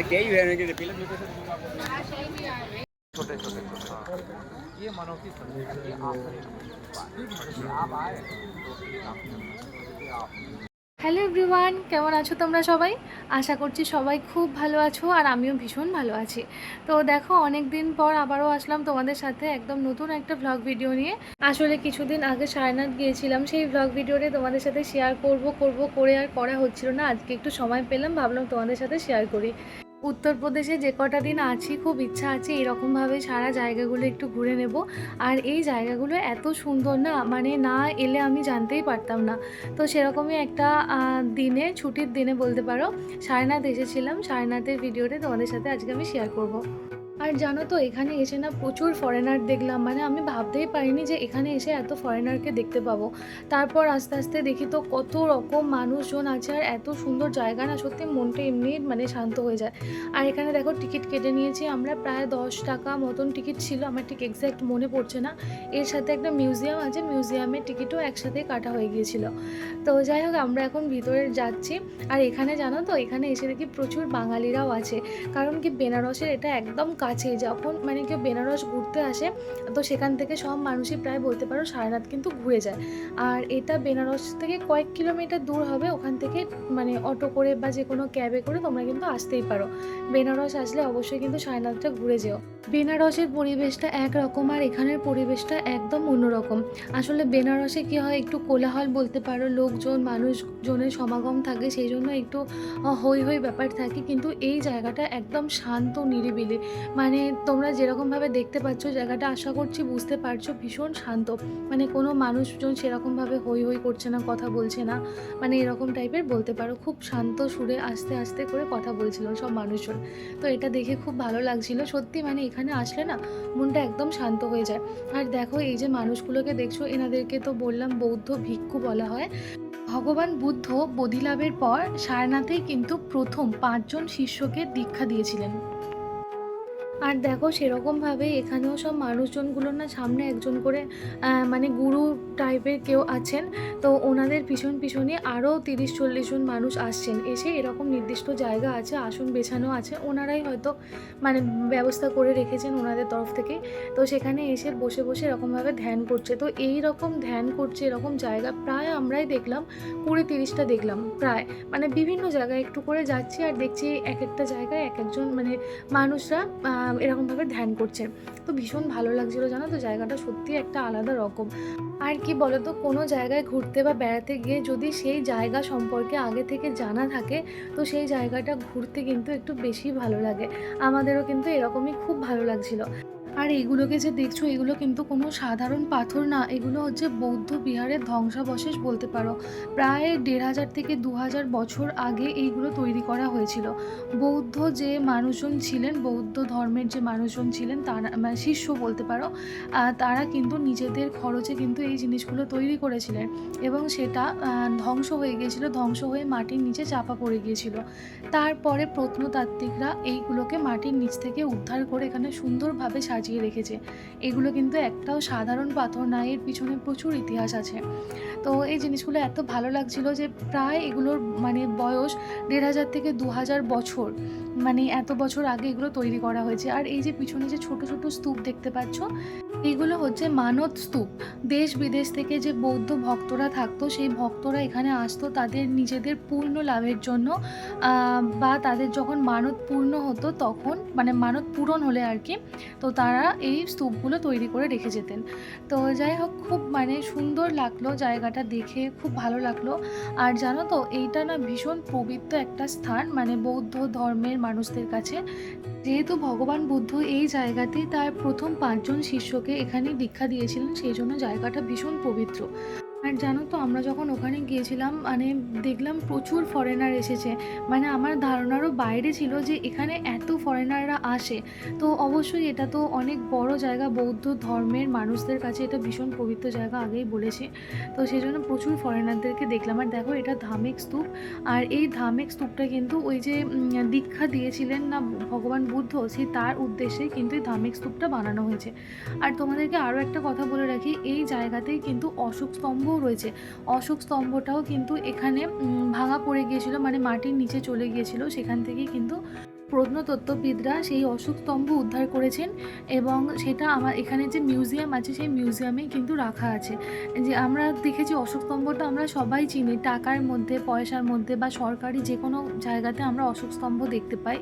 क्या ही है कि पहले छोटे छोटे हाँ। ये मनोकी संदेश ये आखिरी बात आप आए तो आप হ্যালো এভরিওয়ান, কেমন আছো তোমরা সবাই? আশা করছি সবাই খুব ভালো আছো আর আমিও ভীষণ ভালো আছি। তো দেখো, অনেক দিন পর আবারও আসলাম তোমাদের সাথে একদম নতুন একটা ভ্লগ ভিডিও নিয়ে। আসলে কিছুদিন আগে সারনাথ গিয়েছিলাম, সেই ভ্লগ ভিডিওটা তোমাদের সাথে শেয়ার করব করে আর করা হচ্ছিল না। আজকে একটু সময় পেলাম, ভাবলাম তোমাদের সাথে শেয়ার করি। উত্তরপ্রদেশে যে কটা দিন আছি খুব ইচ্ছা আছে এরকমভাবে সারা জায়গাগুলো একটু ঘুরে নেব। আর এই জায়গাগুলো এত সুন্দর না, মানে না এলে আমি জানতেই পারতাম না। তো সেরকমই একটা দিনে, ছুটির দিনে বলতে পারো, সারনাথ এসেছিলাম। সারনাথের ভিডিওটা তোমাদের সাথে আজকে আমি শেয়ার করব। আর জানো তো, এখানে এসে না প্রচুর ফরেনার দেখলাম, মানে আমি ভাবতেই পারিনি যে এখানে এসে এত ফরেনারকে দেখতে পাবো। তারপর আস্তে আস্তে দেখি তো কত রকম মানুষজন আছে, আর এত সুন্দর জায়গা না, সত্যি মনটা এমনি মানে শান্ত হয়ে যায়। আর এখানে দেখো, টিকিট কেটে নিয়েছি আমরা, প্রায় 10 টাকা মতন টিকিট ছিল, আমার ঠিক এক্স্যাক্ট মনে পড়ছে না। এর সাথে একটা মিউজিয়াম আছে, মিউজিয়ামের টিকিটও একসাথে কাটা হয়ে গিয়েছিল। তো যাই হোক, আমরা এখন ভিতরে যাচ্ছি। আর এখানে জানো তো, এখানে এসে দেখি প্রচুর বাঙালিরাও আছে। কারণ কি, বেনারসের এটা একদম কাছে, যখন মানে কেউ বেনারস ঘুরতে আসে তো সেখান থেকে সব মানুষই প্রায় বলতে পারো সারনাথ কিন্তু ঘুরে যায়। আর এটা বেনারস থেকে কয়েক কিলোমিটার দূর হবে, ওখান থেকে মানে অটো করে বা যে কোনো ক্যাবে করে তোমরা কিন্তু আসতেই পারো। বেনারস আসলে অবশ্যই কিন্তু সারনাথটা ঘুরে যেও। বেনারসের পরিবেশটা একরকম আর এখানের পরিবেশটা একদম অন্যরকম। আসলে বেনারসে কী হয়, একটু কোলাহল বলতে পারো, লোকজন মানুষজনের সমাগম থাকে, সেই জন্য একটু হই হই ব্যাপার থাকে। কিন্তু এই জায়গাটা একদম শান্ত নিরিবিলি, মানে তোমরা যেরকমভাবে দেখতে পাচ্ছ জায়গাটা, আশা করছি বুঝতে পারছো, ভীষণ শান্ত। মানে কোনো মানুষজন সেরকমভাবে হই হই করছে না, কথা বলছে না, মানে এরকম টাইপের বলতে পারো। খুব শান্ত সুরে আস্তে আস্তে করে কথা বলছিল সব মানুষজন। তো এটা দেখে খুব ভালো লাগছিল সত্যি, মানে এখানে আসলে না মনটা একদম শান্ত হয়ে যায়। আর দেখো, এই যে মানুষগুলোকে দেখছো, এনাদেরকে তো বললাম বৌদ্ধ ভিক্ষু বলা হয়। ভগবান বুদ্ধ বোধিলাভের পর সারনাথেই কিন্তু প্রথম 5 জন শিষ্যকে দীক্ষা দিয়েছিলেন। আর দেখো, সেরকমভাবে এখানেও সব মানুষজনগুলো না, সামনে একজন করে মানে গুরু টাইপের কেউ আছেন। তো ওনাদের পিছন পিছনে আরও 30-40 জন মানুষ আসছেন, এসে এরকম নির্দিষ্ট জায়গা আছে, আসন বেছানো আছে, ওনারাই হয়তো মানে ব্যবস্থা করে রেখেছেন ওনাদের তরফ থেকে। তো সেখানে এসে বসে বসে এরকমভাবে ধ্যান করছে। তো এই রকম ধ্যান করছে এরকম জায়গা প্রায় আমরাই দেখলাম 20-30টা দেখলাম প্রায়। মানে বিভিন্ন জায়গায় একটু করে যাচ্ছি আর দেখছি এক একটা জায়গায় এক একজন মানে মানুষরা এরকমভাবে ধ্যান করছেন। তো ভীষণ ভালো লাগছিলো, জানো তো, জায়গাটা সত্যি একটা আলাদা রকম। আর কি বলতো, কোনো জায়গায় ঘুরতে বা বেড়াতে গিয়ে যদি সেই জায়গা সম্পর্কে আগে থেকে জানা থাকে, তো সেই জায়গাটা ঘুরতে কিন্তু একটু বেশি ভালো লাগে। আমাদেরও কিন্তু এরকমই খুব ভালো লাগছিলো। আর এগুলোকে যে দেখছো, এগুলো কিন্তু কোনো সাধারণ পাথর না, এগুলো হচ্ছে বৌদ্ধ বিহারের ধ্বংসাবশেষ বলতে পারো। প্রায় 1500 থেকে 2000 বছর আগে এইগুলো তৈরি করা হয়েছিল। বৌদ্ধ যে মানুষজন ছিলেন, বৌদ্ধ ধর্মের যে মানুষজন ছিলেন, তারা মানে শিষ্য বলতে পারো, তারা কিন্তু নিজেদের খরচে কিন্তু এই জিনিসগুলো তৈরি করেছিলেন। এবং সেটা ধ্বংস হয়ে গিয়েছিল, ধ্বংস হয়ে মাটির নিচে চাপা পড়ে গিয়েছিল। তারপরে প্রত্নতাত্ত্বিকরা এইগুলোকে মাটির নিচ থেকে উদ্ধার করে এখানে সুন্দরভাবে সাজিয়ে রেখেছে। এগুলো কিন্তু একটাও সাধারণ পাথর না, এর পিছনে প্রচুর ইতিহাস আছে। তো এই জিনিসগুলো এত ভালো লাগছিল যে প্রায় এগুলোর মানে বয়স 1500 থেকে 2000 বছর, মানে এত বছর আগে এগুলো তৈরি করা হয়েছে। আর এই যে পিছনে যে ছোট ছোট স্তূপ দেখতে পাচ্ছ, এইগুলো হচ্ছে মানত স্তূপ। দেশ বিদেশ থেকে যে বৌদ্ধ ভক্তরা থাকতো, সেই ভক্তরা এখানে আসতো তাদের নিজেদের পূর্ণ লাভের জন্য, বা তাদের যখন মানত পূর্ণ হতো তখন, মানে মানত পূরণ হলে আর কি, তো তারা এই স্তূপগুলো তৈরি করে রেখে যেতেন। তো যাই হোক, খুব মানে সুন্দর লাগলো জায়গাটা দেখে, খুব ভালো লাগলো। আর জানো তো, এইটা না ভীষণ পবিত্র একটা স্থান, মানে বৌদ্ধ ধর্মের মানুষদের কাছে। যেহেতু ভগবান বুদ্ধ এই জায়গাতেই তার প্রথম 5 জন শিষ্যকে এখানে দীক্ষা দিয়েছিলেন, সেই জন্য জায়গাটা ভীষণ পবিত্র। আর জানো তো, আমরা যখন ওখানে গিয়েছিলাম মানে দেখলাম প্রচুর ফরেনার এসেছে। মানে আমার ধারণারও বাইরে ছিল যে এখানে এত ফরেনাররা আসে। তো অবশ্যই এটা তো অনেক বড় জায়গা, বৌদ্ধ ধর্মের মানুষদের কাছে এটা ভীষণ পবিত্র জায়গা, আগেই বলেছি। তো সেই জন্য প্রচুর ফরেনারদেরকে দেখলাম। আর দেখো, এটা ধামেক স্তূপ। আর এই ধামেক স্তূপটা কিন্তু ওই যে দীক্ষা দিয়েছিলেন না ভগবান বুদ্ধ, সেই তার উদ্দেশ্যেই কিন্তু এই ধামেক স্তূপটা বানানো হয়েছে। আর তোমাদেরকে আরও একটা কথা বলে রাখি, এই জায়গাতেই কিন্তু অশোক স্তম্ভও রয়েছে। অশোক স্তম্ভটাও কিন্তু এখানে ভাঙা পড়ে গিয়েছিল, মানে মাটির নিচে চলে গিয়েছিল, সেখান থেকেই কিন্তু প্রত্নতত্ত্ববিদরা সেই অশোক স্তম্ভ উদ্ধার করেছেন এবং সেটা আমার এখানে যে মিউজিয়াম আছে সেই মিউজিয়ামে কিন্তু রাখা আছে। যে আমরা দেখেছি অশোক স্তম্ভটা আমরা সবাই চিনি, টাকার মধ্যে, পয়সার মধ্যে বা সরকারি যে কোনো জায়গাতে আমরা অশোক স্তম্ভ দেখতে পাই।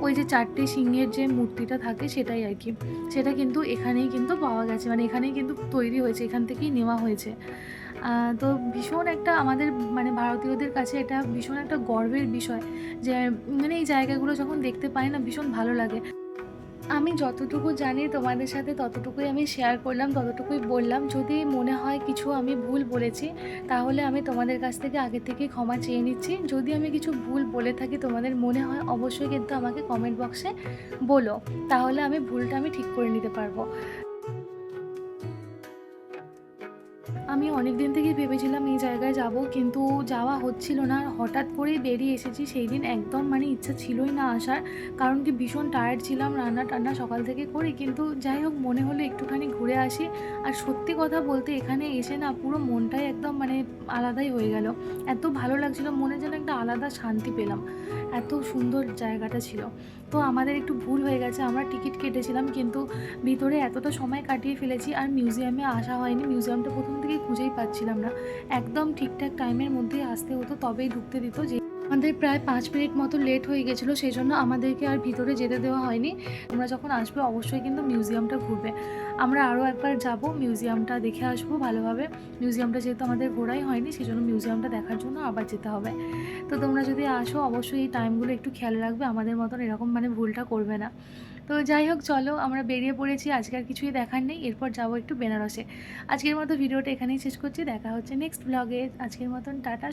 ওই যে 4টে সিংহের যে মূর্তিটা থাকে সেটাই আর কি। সেটা কিন্তু এখানেই কিন্তু পাওয়া গেছে, মানে এখানেই কিন্তু তৈরি হয়েছে, এখান থেকেই নেওয়া হয়েছে। তো ভীষণ একটা আমাদের মানে ভারতীয়দের কাছে এটা ভীষণ একটা গর্বের বিষয় যে মানে এই জায়গাগুলো যখন দেখতে পাই না ভীষণ ভালো লাগে। আমি যতটুকু জানি তোমাদের সাথে ততটুকুই আমি শেয়ার করলাম, ততটুকুই বললাম। যদি মনে হয় কিছু আমি ভুল বলেছি তাহলে আমি তোমাদের কাছ থেকে আগে থেকে ক্ষমা চেয়ে নিচ্ছি। যদি আমি কিছু ভুল বলে থাকি তোমাদের মনে হয় অবশ্যই কিন্তু আমাকে কমেন্ট বক্সে বলো, তাহলে আমি ভুলটা আমি ঠিক করে নিতে পারবো। আমি অনেক দিন থেকেই ভেবেছিলাম এই জায়গায় যাব, কিন্তু যাওয়া হচ্ছিল না। আর হঠাৎ করেই বেরিয়ে এসেছি, সেই দিন একদম মানে ইচ্ছা ছিলই না আসার, কারণ কি ভীষণ টায়ার্ড ছিলাম, রান্না টান্না সকাল থেকে করি। কিন্তু যাই হোক মনে হলো একটুখানি ঘুরে আসি। আর সত্যি কথা বলতে এখানে এসে না পুরো মনটাই একদম মানে আলাদাই হয়ে গেল। এত ভালো লাগছিল, মনে যেন একটা আলাদা শান্তি পেলাম। এত সুন্দর জায়গাটা ছিল। তো আমাদের একটু ভুল হয়ে গেছে, আমরা টিকিট কেটেছিলাম কিন্তু ভিতরে এতটা সময় কাটিয়ে ফেলেছি আর মিউজিয়ামে আসা হয়নি। মিউজিয়ামটা প্রথম থেকেই খুঁজেই পাচ্ছিলাম না। একদম ঠিকঠাক টাইমের মধ্যেই আসতে হতো, তবেই ঢুকতে দিত। যে আমাদের প্রায় 5 মিনিট মতো লেট হয়ে গেছিলো, সেই জন্য আমাদেরকে আর ভিতরে যেতে দেওয়া হয়নি। তোমরা যখন আসবে অবশ্যই কিন্তু মিউজিয়ামটা ঘুরবে। আমরা আরও একবার যাব, মিউজিয়ামটা দেখে আসবো ভালোভাবে। মিউজিয়ামটা যেহেতু আমাদের ঘোরাই হয়নি, সেই জন্য মিউজিয়ামটা দেখার জন্য আবার যেতে হবে। তো তোমরা যদি আসো অবশ্যই এই টাইমগুলো একটু খেয়াল রাখবে, আমাদের মতন এরকম মানে ভুলটা করবে না। তো যাই হোক চলো আমরা বেরিয়ে পড়েছি, আজকে আর কিছুই দেখার নেই, এরপর যাবো একটু বেনারসে। আজকের মতো ভিডিওটা এখানেই শেষ করছি, দেখা হচ্ছে নেক্সট ব্লগে। আজকের মতন টাটা।